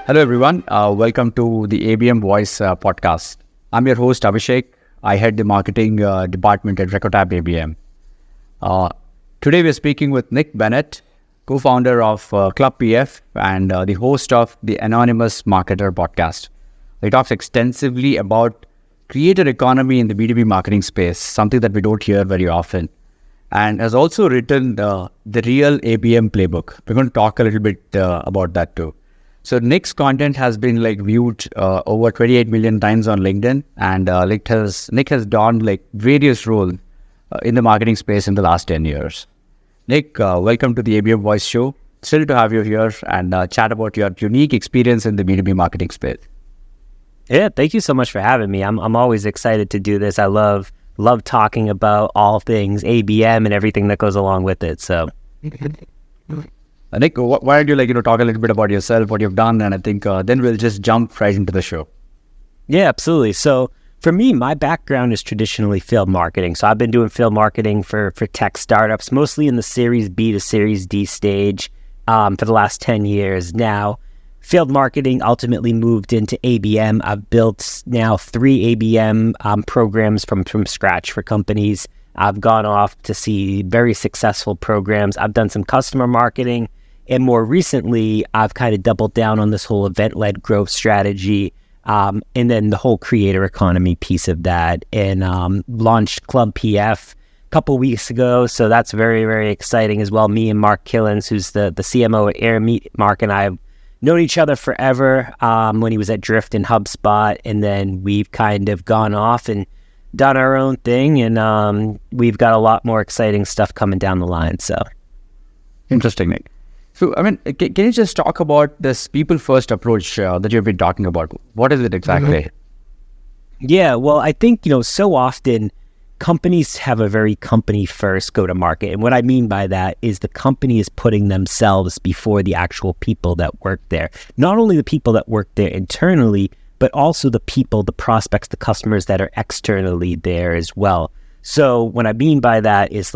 Hello, everyone. Welcome to the ABM Voice podcast. I'm your host, Abhishek. I head the marketing department at Recordab ABM. Today, we're speaking with Nick Bennett, co-founder of Club PF and the host of the Anonymous Marketer podcast. He talks extensively about creator economy in the B2B marketing space, something that we don't hear very often, and has also written the real ABM playbook. We're going to talk a little bit about that too. So Nick's content has been viewed over 28 million times on LinkedIn, and Nick has done various roles in the marketing space in the last 10 years. Nick, welcome to the ABM Voice Show. Thrilled to have you here and chat about your unique experience in the B2B marketing space. Yeah, thank you so much for having me. I'm always excited to do this. I love talking about all things ABM and everything that goes along with it. So. Nick, why don't you talk a little bit about yourself, what you've done, and I think then we'll just jump right into the show. Yeah, absolutely. So for me, my background is traditionally field marketing. So I've been doing field marketing for tech startups, mostly in the Series B to Series D stage for the last 10 years. Now, field marketing ultimately moved into ABM. I've built now 3 ABM programs from scratch for companies. I've gone off to see very successful programs. I've done some customer marketing. And more recently, I've kind of doubled down on this whole event-led growth strategy and then the whole creator economy piece of that, and launched Club PF a couple weeks ago. So that's very, very exciting as well. Me and Mark Killens, who's the CMO at AirMeet. Mark and I have known each other forever when he was at Drift and HubSpot. And then we've kind of gone off and done our own thing. And we've got a lot more exciting stuff coming down the line. So interesting, Nick. So, can you just talk about this people-first approach that you've been talking about? What is it exactly? Yeah, well, I think, so often companies have a very company-first go-to-market. And what I mean by that is the company is putting themselves before the actual people that work there. Not only the people that work there internally, but also the people, the prospects, the customers that are externally there as well. So what I mean by that is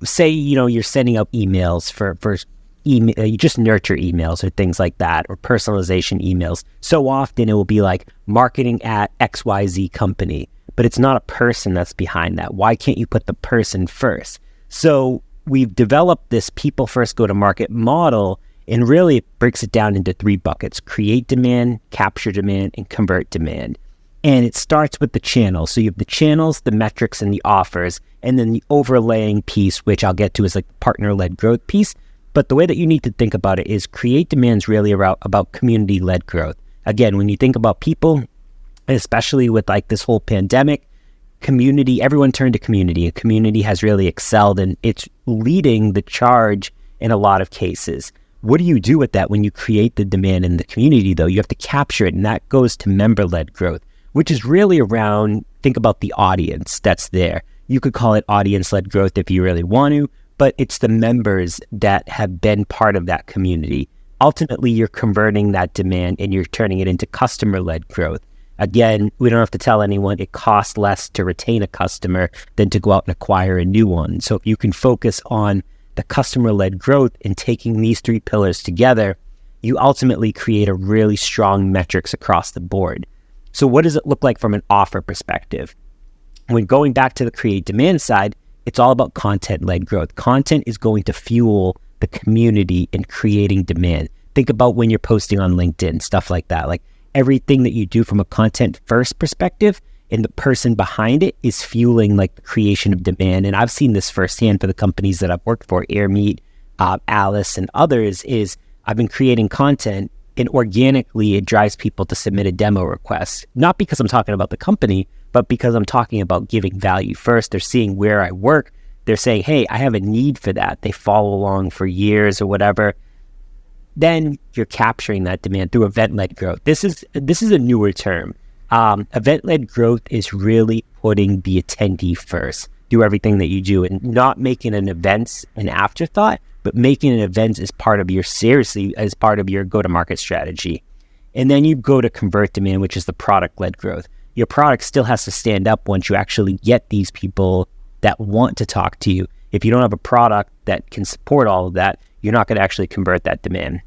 say, you're sending out emails for email, you just nurture emails or things like that, or personalization emails. So often it will be marketing at XYZ company, but it's not a person that's behind that. Why can't you put the person first? So we've developed this people first go-to-market model, and really it breaks it down into 3 buckets: create demand, capture demand, and convert demand. And it starts with the channels. So you have the channels, the metrics, and the offers, and then the overlaying piece, which I'll get to, is the partner-led growth piece. But the way that you need to think about it is create demand is really about community-led growth. Again, when you think about people, especially with this whole pandemic, community, everyone turned to community, and community has really excelled, and it's leading the charge in a lot of cases. What do you do with that when you create the demand in the community, though? You have to capture it, and that goes to member-led growth, which is really around, think about the audience that's there. You could call it audience-led growth if you really want to, but it's the members that have been part of that community. Ultimately, you're converting that demand and you're turning it into customer-led growth. Again, we don't have to tell anyone it costs less to retain a customer than to go out and acquire a new one. So if you can focus on the customer-led growth and taking these 3 pillars together, you ultimately create a really strong metrics across the board. So what does it look like from an offer perspective? When going back to the create demand side, it's all about content-led growth. Content is going to fuel the community in creating demand. Think about when you're posting on LinkedIn, stuff like that. Everything that you do from a content-first perspective, and the person behind it is fueling the creation of demand. And I've seen this firsthand for the companies that I've worked for, AirMeet, Alice, and others, is I've been creating content, and organically it drives people to submit a demo request. Not because I'm talking about the company, but because I'm talking about giving value first. They're seeing where I work. They're saying, hey, I have a need for that. They follow along for years or whatever. Then you're capturing that demand through event-led growth. This is a newer term. Event-led growth is really putting the attendee first. Do everything that you do and not making an event an afterthought, but making an event as part of your go-to-market strategy. And then you go to convert demand, which is the product-led growth. Your product still has to stand up once you actually get these people that want to talk to you. If you don't have a product that can support all of that, you're not going to actually convert that demand.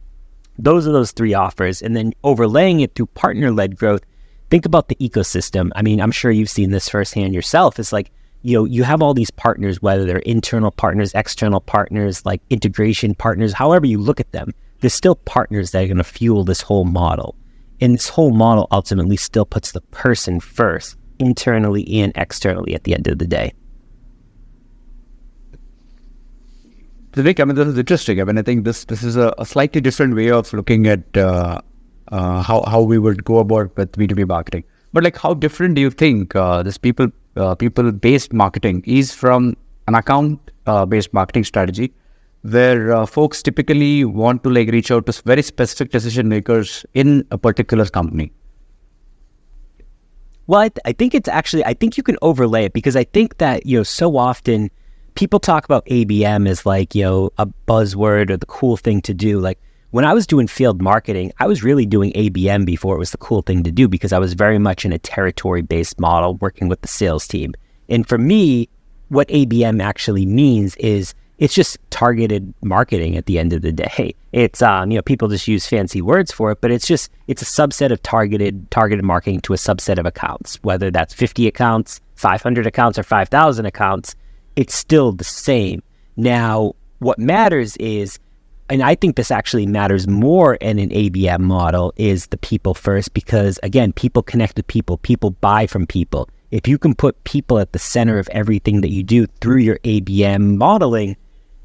Those are those three offers. And then overlaying it through partner-led growth, think about the ecosystem. I mean, I'm sure you've seen this firsthand yourself. It's like, you have all these partners, whether they're internal partners, external partners, like integration partners, however you look at them, there's still partners that are going to fuel this whole model. And this whole model ultimately still puts the person first, internally and externally at the end of the day. Nick, I mean, this is interesting. I mean, I think this is a slightly different way of looking at how we would go about with B2B marketing. But like, how different do you think this people-based marketing is from an account-based marketing strategy, where folks typically want to like reach out to very specific decision makers in a particular company? Well, I think it's actually, I think you can overlay it, because I think that, so often people talk about ABM as like, a buzzword or the cool thing to do. Like when I was doing field marketing, I was really doing ABM before it was the cool thing to do, because I was very much in a territory-based model working with the sales team. And for me, what ABM actually means is it's just targeted marketing at the end of the day. It's, people just use fancy words for it, but it's a subset of targeted marketing to a subset of accounts, whether that's 50 accounts, 500 accounts, or 5,000 accounts. It's still the same. Now, what matters is, and I think this actually matters more in an ABM model, is the people first, because again, people connect with people, people buy from people. If you can put people at the center of everything that you do through your ABM modeling,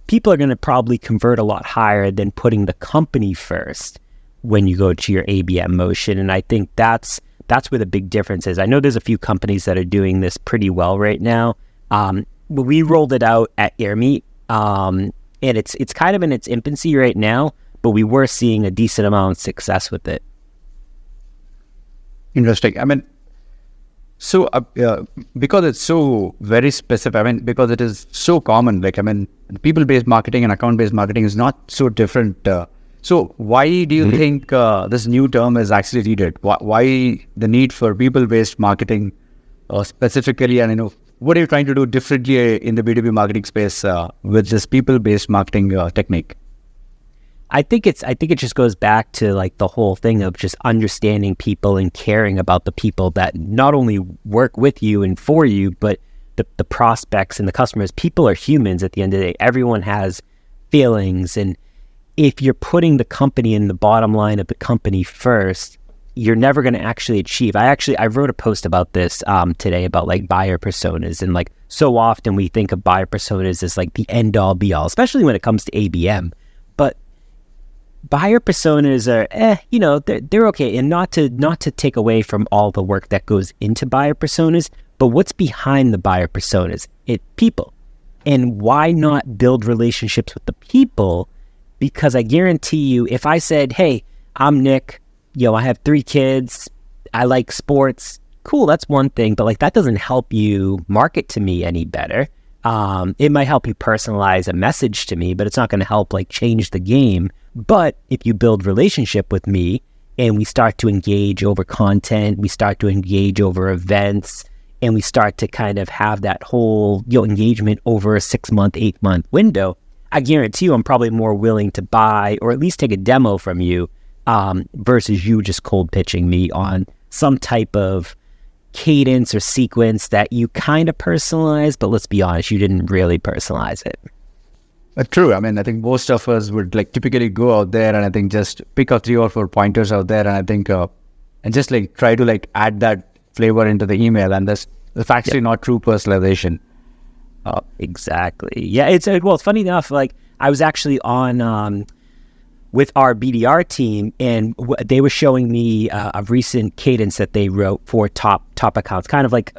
people are going to probably convert a lot higher than putting the company first when you go to your ABM motion. And I think that's where the big difference is. I know there's a few companies that are doing this pretty well right now. We rolled it out at AirMeet, and it's kind of in its infancy right now, but we were seeing a decent amount of success with it. Interesting. I mean, so because it's so very specific, I mean, because it is so common, like, I mean, people-based marketing and account-based marketing is not so different. So why do you think this new term is actually needed? Why the need for people-based marketing specifically? And, what are you trying to do differently in the B2B marketing space with this people-based marketing technique? I think it just goes back to like the whole thing of just understanding people and caring about the people that not only work with you and for you, but the prospects and the customers. People are humans at the end of the day. Everyone has feelings. And if you're putting the company in the bottom line of the company first, you're never going to actually achieve. I wrote a post about this today about like buyer personas, and like so often we think of buyer personas as like the end all be all, especially when it comes to ABM. But buyer personas are, they're okay. And not to take away from all the work that goes into buyer personas, but what's behind the buyer personas? People. And why not build relationships with the people? Because I guarantee you, if I said, hey, I'm Nick, I have 3 kids, I like sports, cool, that's one thing, but like that doesn't help you market to me any better. It might help you personalize a message to me, but it's not going to help like change the game. But if you build relationship with me and we start to engage over content, we start to engage over events, and we start to kind of have that whole engagement over a 6-month, 8-month window, I guarantee you I'm probably more willing to buy or at least take a demo from you versus you just cold pitching me on some type of cadence or sequence that you kind of personalize, but let's be honest, you didn't really personalize it. True. I mean, I think most of us would like typically go out there and I think just pick up 3 or 4 pointers out there, and I think and just like try to like add that flavor into the email, and that's actually not true personalization. Exactly. Yeah. It's funny enough. Like I was actually on with our BDR team, and they were showing me a recent cadence that they wrote for top accounts. Kind of like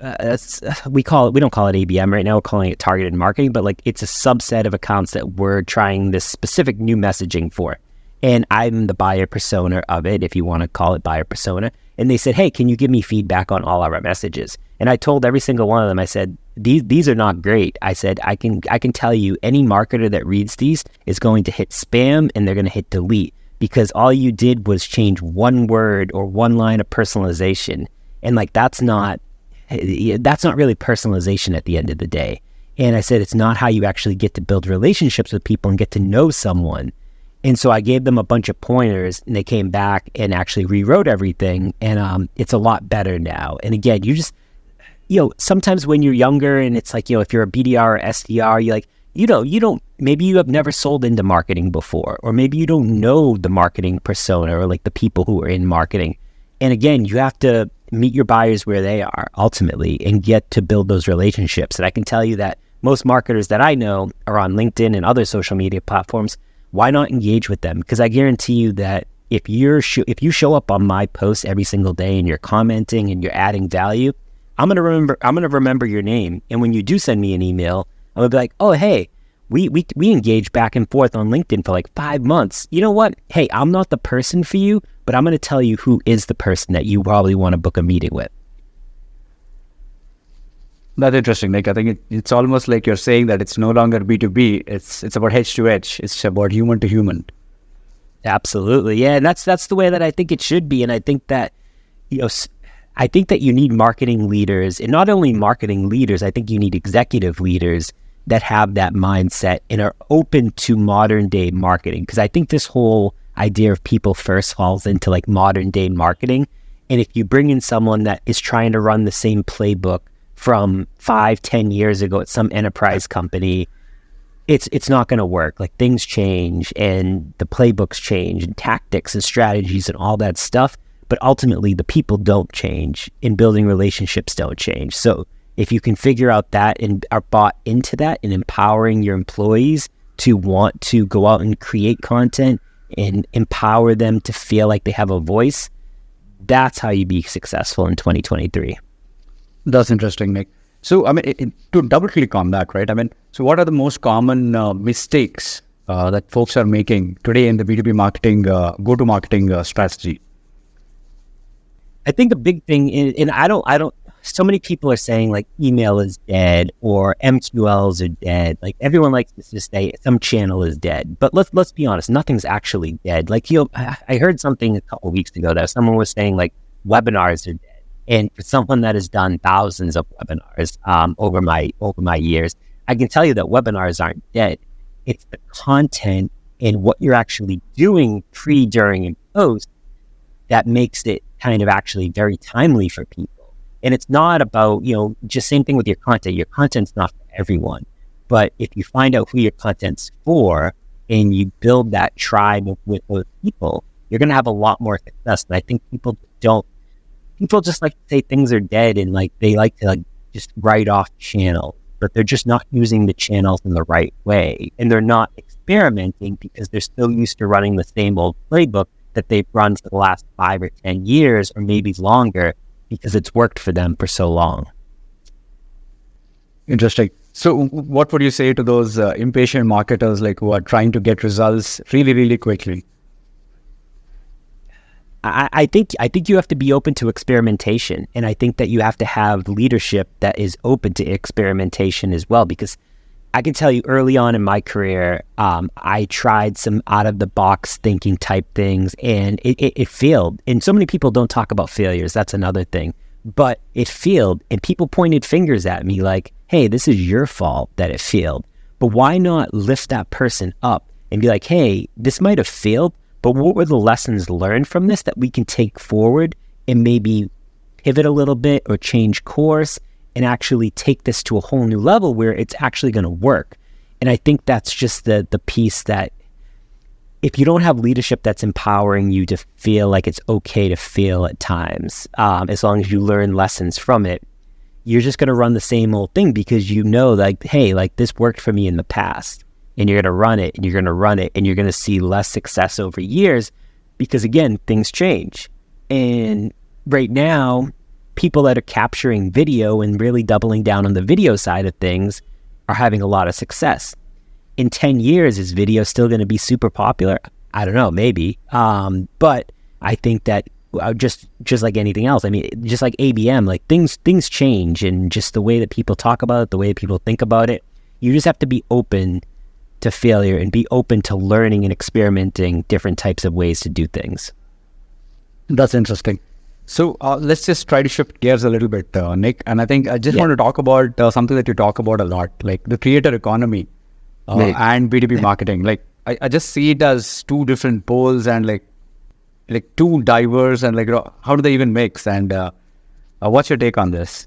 we don't call it ABM right now. We're calling it targeted marketing, but like it's a subset of accounts that we're trying this specific new messaging for. And I'm the buyer persona of it, if you want to call it buyer persona. And they said, hey, can you give me feedback on all our messages? And I told every single one of them, I said, these are not great. I said, I can tell you any marketer that reads these is going to hit spam and they're going to hit delete, because all you did was change one word or one line of personalization. And like, that's not really personalization at the end of the day. And I said, it's not how you actually get to build relationships with people and get to know someone. And so I gave them a bunch of pointers, and they came back and actually rewrote everything. And it's a lot better now. And again, sometimes when you're younger and it's like, if you're a BDR or SDR, maybe you have never sold into marketing before, or maybe you don't know the marketing persona or like the people who are in marketing. And again, you have to meet your buyers where they are ultimately and get to build those relationships. And I can tell you that most marketers that I know are on LinkedIn and other social media platforms. Why not engage with them? Because I guarantee you that if you show up on my posts every single day and you're commenting and you're adding value, I'm gonna remember your name. And when you do send me an email, I'm gonna be like, oh hey, we engaged back and forth on LinkedIn for like 5 months. You know what? Hey, I'm not the person for you, but I'm gonna tell you who is the person that you probably want to book a meeting with. That's interesting, Nick. I think it's almost like you're saying that it's no longer B2B. It's about H to H. It's about human to human. Absolutely, yeah. And that's the way that I think it should be. And I think that I think that you need marketing leaders, and not only marketing leaders. I think you need executive leaders that have that mindset and are open to modern day marketing. Because I think this whole idea of people first falls into like modern day marketing. And if you bring in someone that is trying to run the same playbook from 5-10 years ago at some enterprise company, it's not going to work. Like, things change and the playbooks change and tactics and strategies and all that stuff. But ultimately, the people don't change, and building relationships don't change. So if you can figure out that and are bought into that and empowering your employees to want to go out and create content and empower them to feel like they have a voice, that's how you be successful in 2023. That's interesting, Nick. So, to double click on that, right? So what are the most common mistakes that folks are making today in the B2B marketing, go-to-marketing strategy? I think a big thing is, and I don't, so many people are saying like email is dead or MQLs are dead. Like, everyone likes to just say some channel is dead. But let's be honest, nothing's actually dead. Like, I heard something a couple of weeks ago that someone was saying like webinars are dead. And for someone that has done thousands of webinars over my years, I can tell you that webinars aren't dead. It's the content and what you're actually doing pre, during, and post that makes it kind of actually very timely for people. And it's not about, just same thing with your content. Your content's not for everyone. But if you find out who your content's for and you build that tribe with those people, you're going to have a lot more success. And I think people just like to say things are dead, and like they like to like just write off channels, but they're just not using the channels in the right way. And they're not experimenting because they're still used to running the same old playbook that they've run for the last 5 or 10 years, or maybe longer, because it's worked for them for so long. Interesting. So what would you say to those impatient marketers, like, who are trying to get results really, really quickly? I think you have to be open to experimentation, and I think that you have to have leadership that is open to experimentation as well. Because I can tell you, early on in my career, I tried some out of the box thinking type things, and it failed. And so many people don't talk about failures. That's another thing. But it failed, and people pointed fingers at me like, "Hey, this is your fault that it failed." But why not lift that person up and be like, "Hey, this might have failed, but what were the lessons learned from this that we can take forward and maybe pivot a little bit or change course and actually take this to a whole new level where it's actually going to work?" And I think that's just the piece that, if you don't have leadership that's empowering you to feel like it's okay to fail at times, as long as you learn lessons from it, you're just going to run the same old thing because like, hey, like, this worked for me in the past. And you're going to run it, and you're going to run it, and you're going to see less success over years because, again, things change. And right now, people that are capturing video and really doubling down on the video side of things are having a lot of success. In 10 years, is video still going to be super popular? I don't know, maybe. But I think that just like anything else, just like ABM, like things change, and just the way that people talk about it, the way people think about it, you just have to be open to failure and be open to learning and experimenting different types of ways to do things. That's interesting. So let's just try to shift gears a little bit, Nick. And I think I just want to talk about something that you talk about a lot, like the creator economy and B2B marketing. Like, I just see it as two different poles and like two diverse and how do they even mix? And what's your take on this?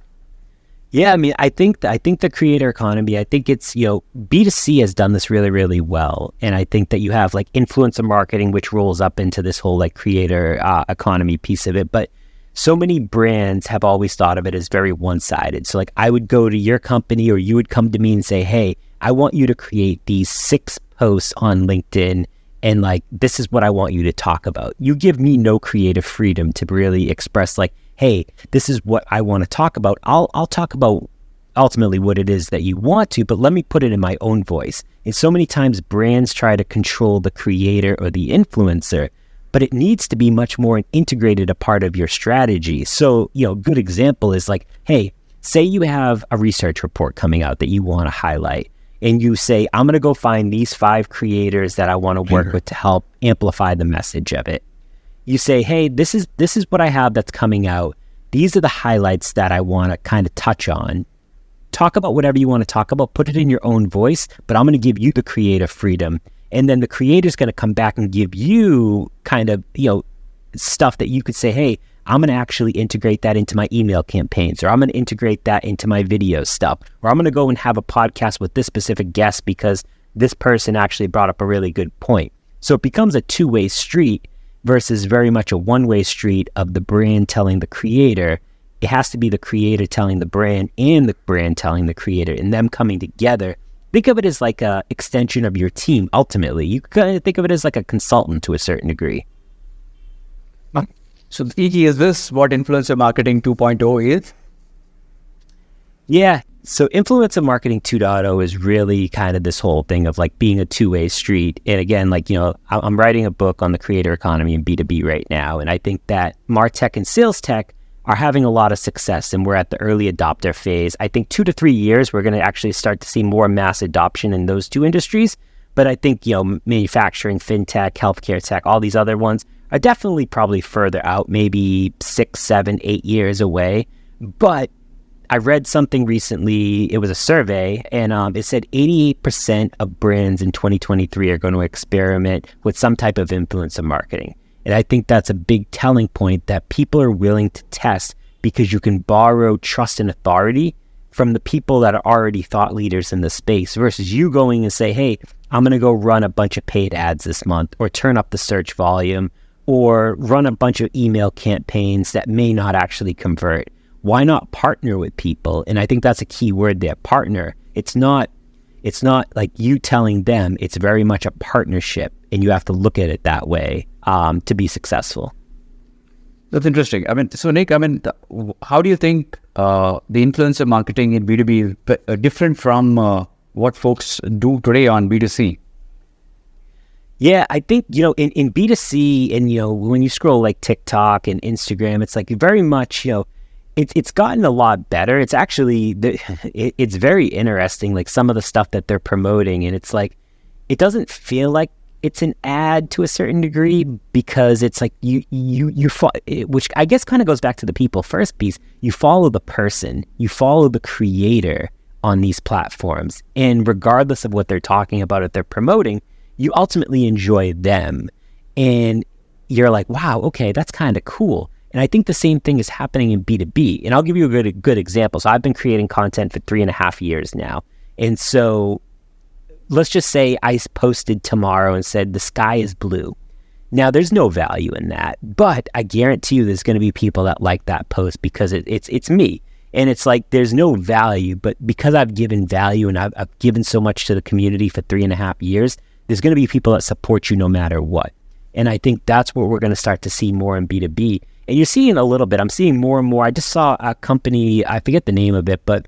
Yeah, I mean, I think the creator economy, I think it's, B2C has done this really, really well. And I think that you have like influencer marketing, which rolls up into this whole like creator economy piece of it. But so many brands have always thought of it as very one-sided. So like I would go to your company or you would come to me and say, hey, I want you to create these 6 posts on LinkedIn and like, this is what I want you to talk about. You give me no creative freedom to really express like, hey, this is what I want to talk about. I'll talk about ultimately what it is that you want to, but let me put it in my own voice. And so many times brands try to control the creator or the influencer, but it needs to be much more integrated a part of your strategy. So, good example is like, hey, say you have a research report coming out that you want to highlight, and you say, I'm going to go find these 5 creators that I want to work with to help amplify the message of it. You say, hey, this is what I have that's coming out. These are the highlights that I want to kind of touch on. Talk about whatever you want to talk about, put it in your own voice, but I'm going to give you the creative freedom. And then the creator's going to come back and give you kind of, stuff that you could say, hey, I'm going to actually integrate that into my email campaigns, or I'm going to integrate that into my video stuff, or I'm going to go and have a podcast with this specific guest because this person actually brought up a really good point. So it becomes a two-way street versus very much a one-way street of the brand telling the creator. It has to be the creator telling the brand and the brand telling the creator, and them coming together. Think of it as like a extension of your team, ultimately. You kind of think of it as like a consultant to a certain degree. So, E.G., is this what influencer marketing 2.0 is? Yeah. So influencer marketing 2.0 is really kind of this whole thing of like being a two-way street. And again, like, I'm writing a book on the creator economy and B2B right now. And I think that MarTech and sales tech are having a lot of success, and we're at the early adopter phase. I think 2 to 3 years, we're going to actually start to see more mass adoption in those two industries. But I think, manufacturing, fintech, healthcare tech, all these other ones are definitely probably further out, maybe 6, 7, 8 years away. But I read something recently, it was a survey, and it said 88% of brands in 2023 are going to experiment with some type of influencer marketing. And I think that's a big telling point that people are willing to test because you can borrow trust and authority from the people that are already thought leaders in the space versus you going and say, hey, I'm going to go run a bunch of paid ads this month, or turn up the search volume, or run a bunch of email campaigns that may not actually convert. Why not partner with people? And I think that's a key word there, partner. It's not like you telling them, it's very much a partnership, and you have to look at it that way to be successful. That's interesting. So Nick, how do you think the influencer marketing in B2B is different from what folks do today on B2C? Yeah, I think, in B2C and, when you scroll like TikTok and Instagram, it's like very much, it's gotten a lot better. It's actually, it's very interesting, like some of the stuff that they're promoting. And it's like, it doesn't feel like it's an ad to a certain degree because it's like which I guess kind of goes back to the people first piece. You follow the person, you follow the creator on these platforms. And regardless of what they're talking about or they're promoting, you ultimately enjoy them. And you're like, wow, okay, that's kind of cool. And I think the same thing is happening in B2B. And I'll give you a good example. So I've been creating content for 3.5 years now. And so let's just say I posted tomorrow and said, the sky is blue. Now, there's no value in that, but I guarantee you there's going to be people that like that post because it's me. And it's like, there's no value, but because I've given value and I've given so much to the community for 3.5 years, there's going to be people that support you no matter what. And I think that's what we're going to start to see more in B2B. And you're seeing a little bit, I'm seeing more and more. I just saw a company, I forget the name of it, but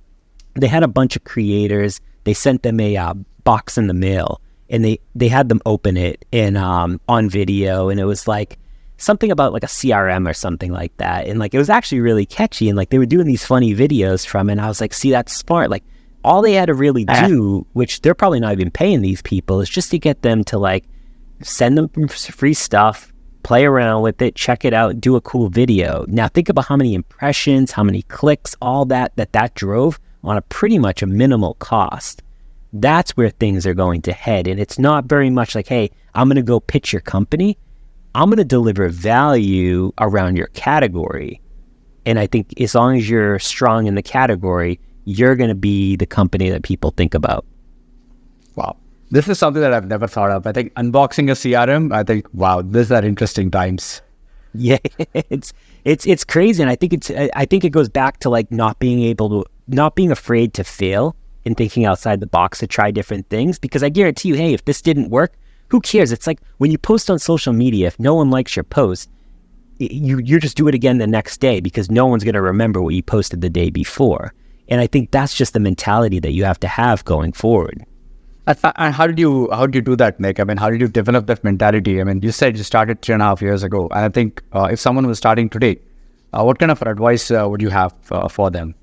they had a bunch of creators. They sent them a box in the mail, and they had them open it and on video, and it was like something about like a CRM or something like that. And like, it was actually really catchy, and like they were doing these funny videos from it. And I was like, see, that's smart. Like all they had to really do, which they're probably not even paying these people, is just to get them to like send them free stuff, play around with it, check it out, do a cool video. Now think about how many impressions, how many clicks, all that drove on a pretty much a minimal cost. that's where things are going to head. And it's not very much like, hey, I'm going to go pitch your company. I'm going to deliver value around your category. And I think as long as you're strong in the category, you're going to be the company that people think about. Wow. This is something that I've never thought of. I think unboxing a CRM, I think, wow, these are interesting times. Yeah, it's crazy. And I think it goes back to like not being afraid to fail and thinking outside the box to try different things. Because I guarantee you, hey, if this didn't work, who cares? It's like when you post on social media, if no one likes your post, you just do it again the next day because no one's going to remember what you posted the day before. And I think that's just the mentality that you have to have going forward. And how did you do that, Nick? I mean, how did you develop that mentality? I mean, you said you started 3.5 years ago. And I think if someone was starting today, what kind of advice would you have for them?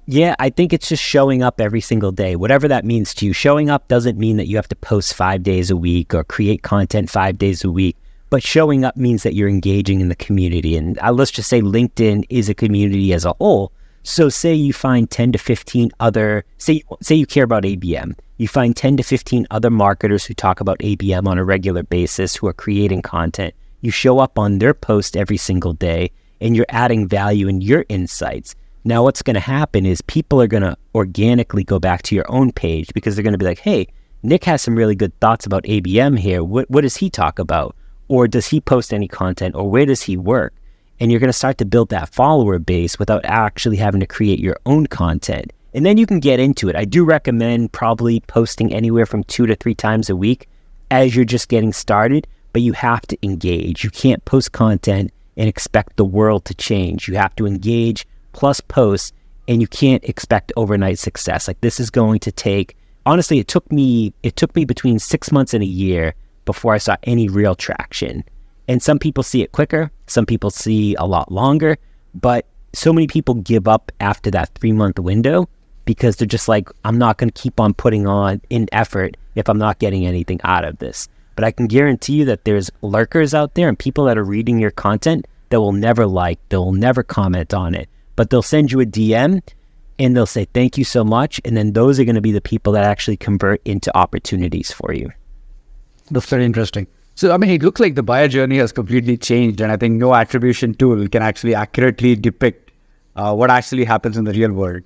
Yeah, I think it's just showing up every single day, whatever that means to you. Showing up doesn't mean that you have to post 5 days a week or create content 5 days a week, but showing up means that you're engaging in the community. And let's just say LinkedIn is a community as a whole. So say you find 10 to 15 other, say you care about ABM. You find 10 to 15 other marketers who talk about ABM on a regular basis, who are creating content. You show up on their post every single day and you're adding value in your insights. Now, what's going to happen is people are going to organically go back to your own page because they're going to be like, hey, Nick has some really good thoughts about ABM here. What does he talk about? Or does he post any content? Or where does he work? And you're going to start to build that follower base without actually having to create your own content. And then you can get into it. I do recommend probably posting anywhere from 2 to 3 times a week as you're just getting started, but you have to engage. You can't post content and expect the world to change. You have to engage plus post, and you can't expect overnight success. Like this is going to take, honestly, it took me between 6 months and a year before I saw any real traction. And some people see it quicker, some people see a lot longer, but so many people give up after that 3-month window because they're just like, I'm not going to keep on putting on in effort if I'm not getting anything out of this. But I can guarantee you that there's lurkers out there and people that are reading your content that will never like, they'll never comment on it, but they'll send you a DM and they'll say, thank you so much. And then those are going to be the people that actually convert into opportunities for you. That's very interesting. So, I mean, it looks like the buyer journey has completely changed, and I think no attribution tool can actually accurately depict what actually happens in the real world.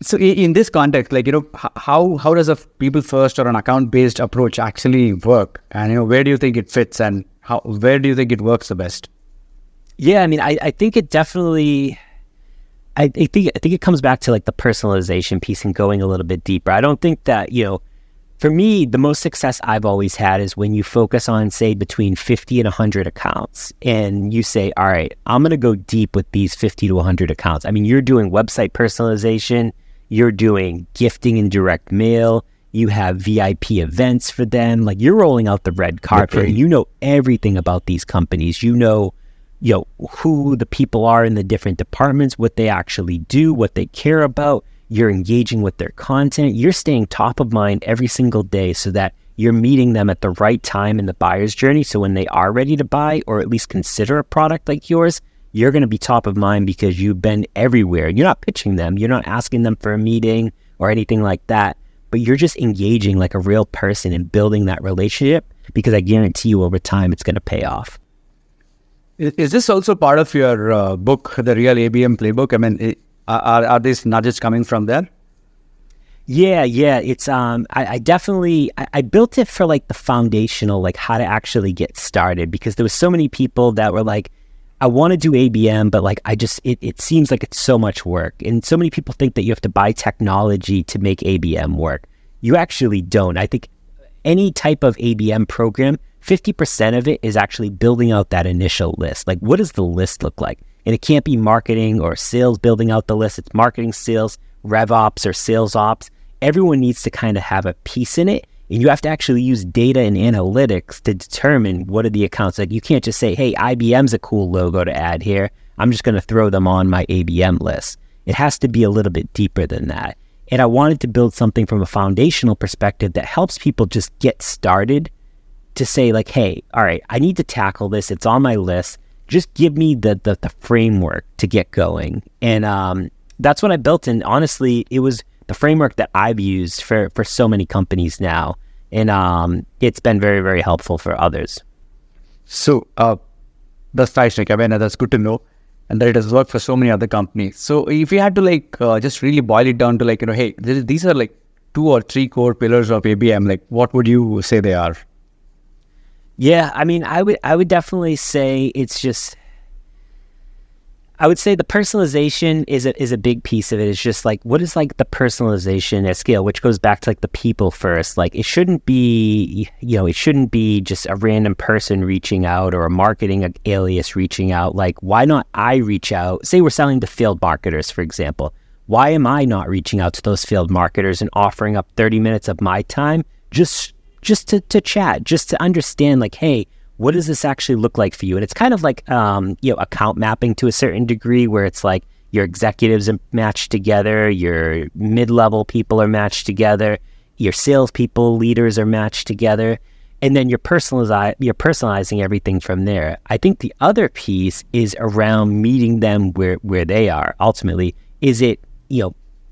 So, in this context, like, how does a people-first or an account-based approach actually work? And, where do you think it fits, and where do you think it works the best? Yeah, I mean, I think it definitely, I think it comes back to like the personalization piece and going a little bit deeper. I don't think that, for me, the most success I've always had is when you focus on, say, between 50 and 100 accounts, and you say, all right, I'm going to go deep with these 50 to 100 accounts. I mean, you're doing website personalization, you're doing gifting and direct mail, you have VIP events for them, like you're rolling out the red carpet, and you know everything about these companies. You know, who the people are in the different departments, what they actually do, what they care about. You're engaging with their content. You're staying top of mind every single day so that you're meeting them at the right time in the buyer's journey. So when they are ready to buy or at least consider a product like yours, you're going to be top of mind because you've been everywhere. You're not pitching them. You're not asking them for a meeting or anything like that, but you're just engaging like a real person and building that relationship, because I guarantee you over time, it's going to pay off. Is this also part of your book, The Real ABM Playbook? I mean, are these nudges coming from there? Yeah. It's I definitely built it for like the foundational, like how to actually get started, because there was so many people that were like, I want to do ABM, but like it seems like it's so much work, and so many people think that you have to buy technology to make ABM work. You actually don't. I think any type of ABM program, 50% of it is actually building out that initial list. Like, what does the list look like? And it can't be marketing or sales building out the list. It's marketing, sales, rev ops, or sales ops. Everyone needs to kind of have a piece in it. And you have to actually use data and analytics to determine what are the accounts. Like, you can't just say, hey, IBM's a cool logo to add here. I'm just going to throw them on my ABM list. It has to be a little bit deeper than that. And I wanted to build something from a foundational perspective that helps people just get started, to say like, hey, all right, I need to tackle this. It's on my list. Just give me the framework to get going. And that's what I built. And honestly, it was the framework that I've used for so many companies now. And it's been very, very helpful for others. So that's nice, Nick. I mean, that's good to know. And that it has worked for so many other companies. So if you had to just really boil it down to hey, these are 2 or 3 core pillars of ABM, what would you say they are? Yeah, I mean, I would definitely say I would say the personalization is a big piece of it. It's just what is the personalization at scale, which goes back to the people first. It shouldn't be, it shouldn't be just a random person reaching out or a marketing alias reaching out. Why not I reach out? Say we're selling to field marketers, for example. Why am I not reaching out to those field marketers and offering up 30 minutes of my time just to chat, just to understand hey, what does this actually look like for you? And it's kind of account mapping to a certain degree, where it's your executives are matched together, your mid-level people are matched together, your salespeople, leaders are matched together, and then you're personalizing everything from there. I think the other piece is around meeting them where they are. Ultimately, is it,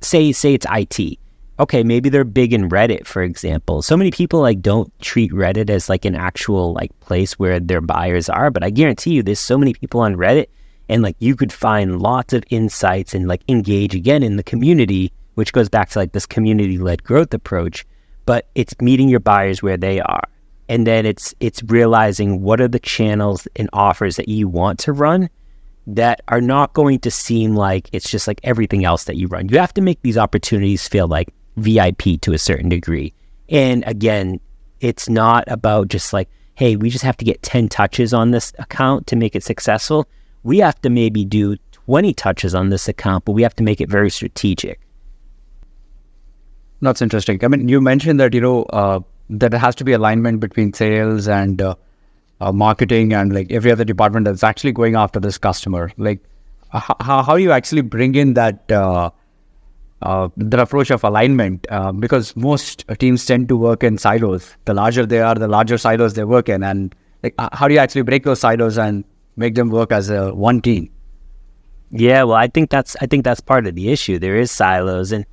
say it's IT. Okay, maybe they're big in Reddit, for example. So many people don't treat Reddit as an actual place where their buyers are, but I guarantee you there's so many people on Reddit, and you could find lots of insights and engage again in the community, which goes back to this community-led growth approach. But it's meeting your buyers where they are, and then it's realizing what are the channels and offers that you want to run that are not going to seem like it's just everything else that you run. You have to make these opportunities feel like VIP to a certain degree. And again, it's not about just hey, we just have to get 10 touches on this account to make it successful. We have to maybe do 20 touches on this account, but we have to make it very strategic. That's interesting. I mean, you mentioned that, that there has to be alignment between sales and marketing and every other department that's actually going after this customer. How do you actually bring in that approach of alignment, because most teams tend to work in silos. The larger they are, the larger silos they work in. And how do you actually break those silos and make them work as one team? Yeah, well, I think that's part of the issue. There is silos, and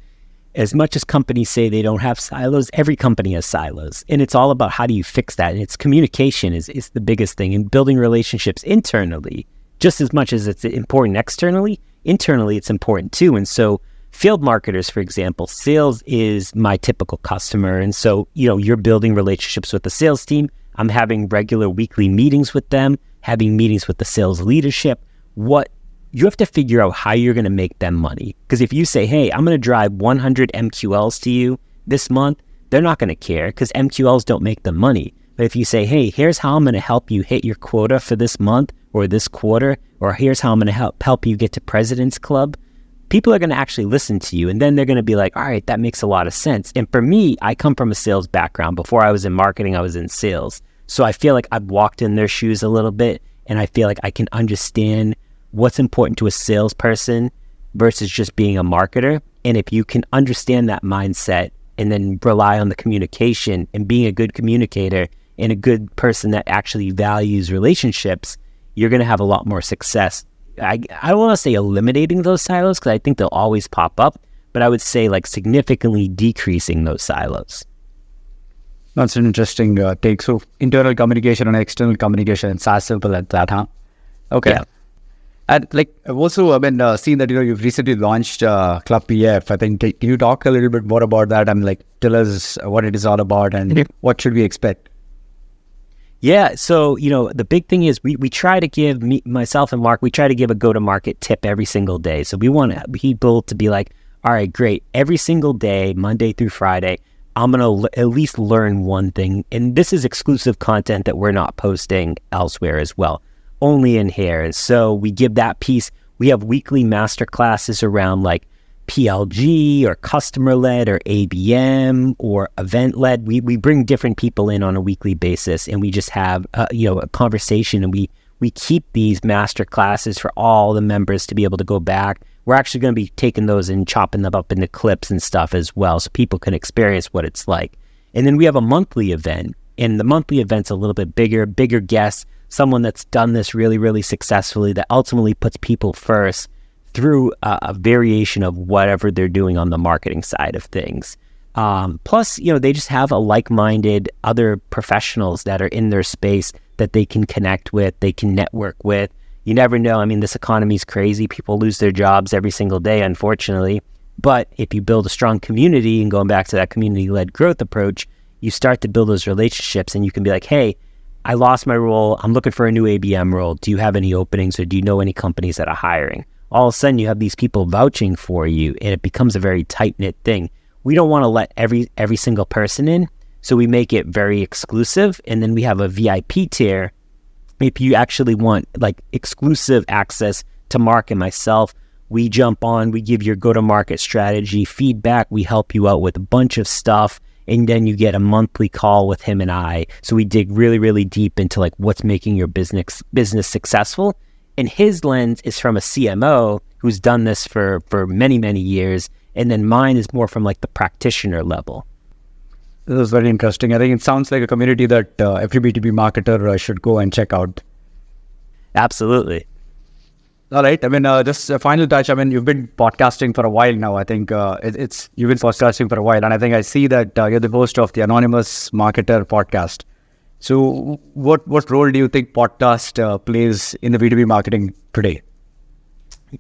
as much as companies say they don't have silos, every company has silos, and it's all about how do you fix that. And it's communication is the biggest thing, and building relationships internally, just as much as it's important externally. Internally, it's important too. And so field marketers, for example, sales is my typical customer. And so, you're building relationships with the sales team. I'm having regular weekly meetings with them, having meetings with the sales leadership. You have to figure out how you're going to make them money. Because if you say, hey, I'm going to drive 100 MQLs to you this month, they're not going to care because MQLs don't make them money. But if you say, hey, here's how I'm going to help you hit your quota for this month or this quarter, or here's how I'm going to help you get to President's Club, people are going to actually listen to you. And then they're going to be like, all right, that makes a lot of sense. And for me, I come from a sales background. Before I was in marketing, I was in sales. So I feel like I've walked in their shoes a little bit, and I feel like I can understand what's important to a salesperson versus just being a marketer. And if you can understand that mindset and then rely on the communication and being a good communicator and a good person that actually values relationships, you're going to have a lot more success. I don't want to say eliminating those silos because I think they'll always pop up, but I would say significantly decreasing those silos. That's an interesting take. So internal communication and external communication, it's as simple as that, huh? Okay. Yeah. And I've also seen that you've recently launched Club PF. I think can you talk a little bit more about that and tell us what it is all about and what should we expect? Yeah, so the big thing is we try to give myself and Mark, we try to give a go-to-market tip every single day. So we want people to be like, all right, great. Every single day, Monday through Friday, I'm going to at least learn one thing. And this is exclusive content that we're not posting elsewhere as well, only in here. And so we give that piece. We have weekly master classes around PLG or customer-led or ABM or event-led. We bring different people in on a weekly basis, and we just have a conversation, and we keep these master classes for all the members to be able to go back. We're actually going to be taking those and chopping them up into clips and stuff as well, so people can experience what it's like. And then we have a monthly event, and the monthly event's a little bit bigger guests, someone that's done this really, really successfully that ultimately puts people first, through a variation of whatever they're doing on the marketing side of things. Plus, they just have a like-minded other professionals that are in their space that they can connect with, they can network with. You never know. I mean, this economy is crazy. People lose their jobs every single day, unfortunately. But if you build a strong community, and going back to that community-led growth approach, you start to build those relationships, and you can be like, hey, I lost my role. I'm looking for a new ABM role. Do you have any openings, or do you know any companies that are hiring? All of a sudden, you have these people vouching for you, and it becomes a very tight-knit thing. We don't want to let every single person in, so we make it very exclusive, and then we have a VIP tier. If you actually want like exclusive access to Mark and myself, we jump on, we give your go-to-market strategy feedback, we help you out with a bunch of stuff, and then you get a monthly call with him and I. So we dig really, really deep into like what's making your business successful. And his lens is from a CMO who's done this for many, many years. And then mine is more from like the practitioner level. This is very interesting. I think it sounds like a community that every B2B marketer should go and check out. Absolutely. All right. I mean, just a final touch. I mean, you've been podcasting for a while now. I think you've been podcasting for a while. And I think I see that you're the host of the Anonymous Marketer podcast. So what role do you think podcast plays in the B2B marketing today?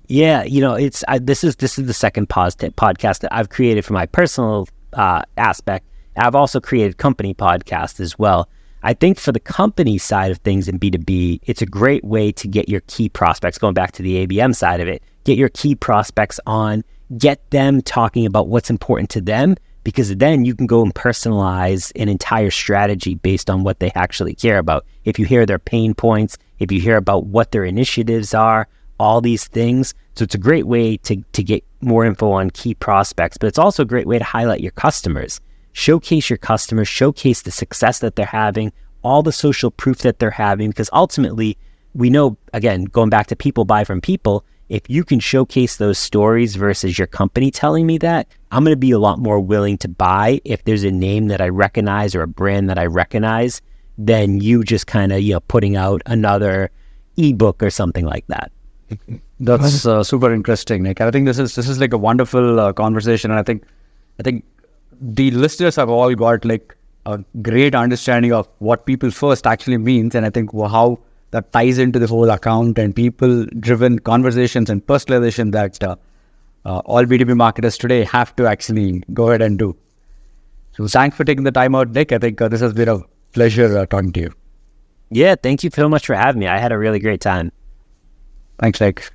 Yeah, this is the second podcast that I've created for my personal aspect. I've also created company podcasts as well. I think for the company side of things in B2B, it's a great way to get your key prospects, going back to the ABM side of it, get your key prospects on, get them talking about what's important to them, because then you can go and personalize an entire strategy based on what they actually care about. If you hear their pain points, if you hear about what their initiatives are, all these things. So it's a great way to get more info on key prospects, but it's also a great way to highlight your customers. Showcase your customers, showcase the success that they're having, all the social proof that they're having, because ultimately we know, again, going back to people buy from people, if you can showcase those stories versus your company telling me that, I'm going to be a lot more willing to buy if there's a name that I recognize or a brand that I recognize than you just kind of, putting out another ebook or something like that. That's super interesting, Nick. I think this is like a wonderful conversation, and I think the listeners have all got like a great understanding of what people first actually means, and I think how that ties into the whole account and people-driven conversations and personalization that all B2B marketers today have to actually go ahead and do. So thanks for taking the time out, Nick. I think this has been a pleasure talking to you. Yeah, thank you so much for having me. I had a really great time. Thanks, Nick.